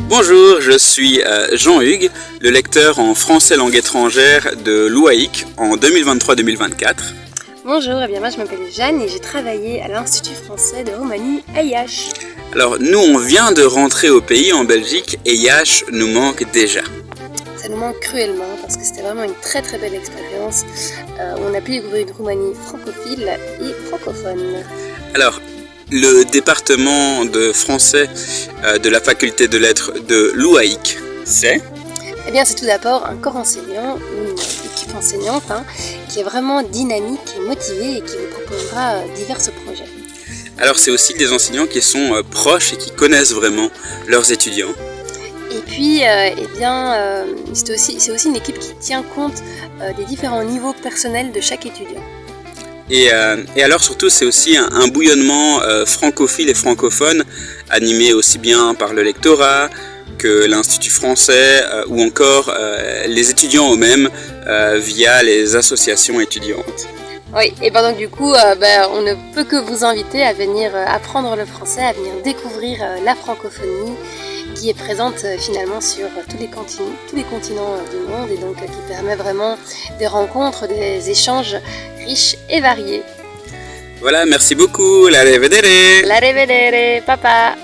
Bonjour, je suis Jean-Hugues, le lecteur en français langue étrangère de l'UAIC en 2023-2024. Bonjour, eh bien moi je m'appelle Jeanne et j'ai travaillé à l'Institut français de Roumanie à IH. Alors nous on vient de rentrer au pays en Belgique et IH nous manque déjà. Ça nous manque cruellement parce que c'était vraiment une très très belle expérience où on a pu découvrir une Roumanie francophile et francophone. Alors le département de français de la faculté de lettres de l'UAIC, c'est ? Eh bien c'est tout d'abord un corps enseignant, une équipe enseignante qui est vraiment dynamique et motivée et qui vous proposera divers projets. Alors c'est aussi des enseignants qui sont proches et qui connaissent vraiment leurs étudiants. Et puis, c'est aussi une équipe qui tient compte des différents niveaux personnels de chaque étudiant. Et alors surtout c'est aussi un bouillonnement francophile et francophone, animé aussi bien par le lectorat que l'Institut français ou encore les étudiants eux-mêmes via les associations étudiantes. Oui, et ben donc du coup, on ne peut que vous inviter à venir apprendre le français, à venir découvrir la francophonie qui est présente finalement sur tous les continents du monde et donc qui permet vraiment des rencontres, des échanges riches et variés. Voilà, merci beaucoup, la revedere! La revedere, papa!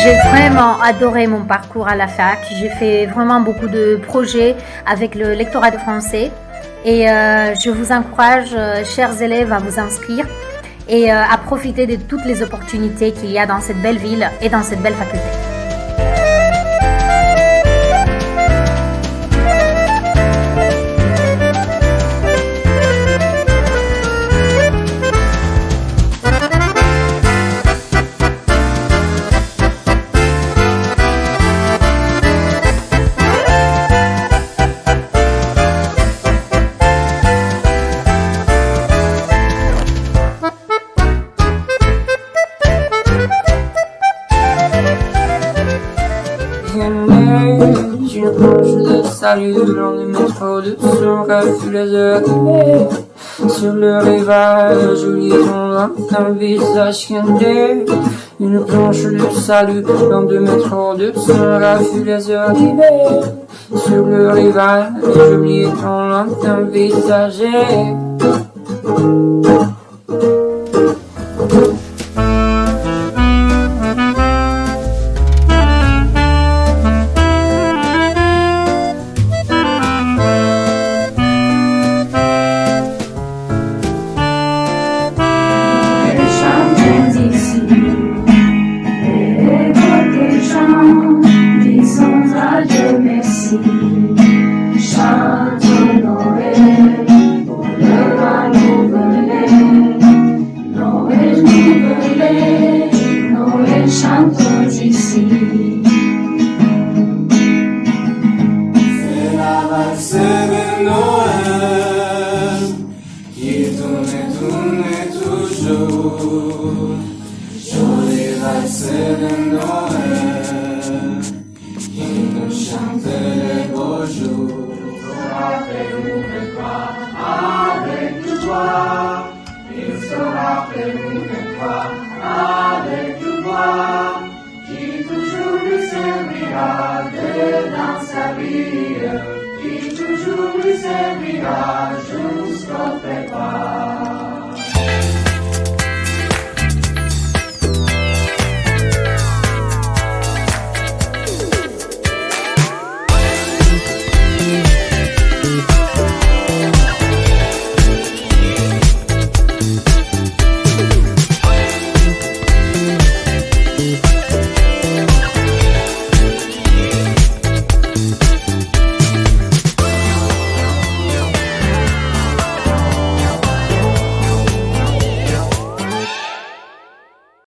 J'ai vraiment adoré mon parcours à la fac. J'ai fait vraiment beaucoup de projets avec le lectorat de français. Et je vous encourage, chers élèves, à vous inscrire et à profiter de toutes les opportunités qu'il y a dans cette belle ville et dans cette belle faculté. Une planche de salut le long du métro de son refus les heures sur le rivage, j'oublie ton lointain visage quinté. Une planche de salut le long du métro de son refus les heures d'hiver sur le rivage, j'oublie ton lointain visage. Qui toujours lui servira jusqu'au départ.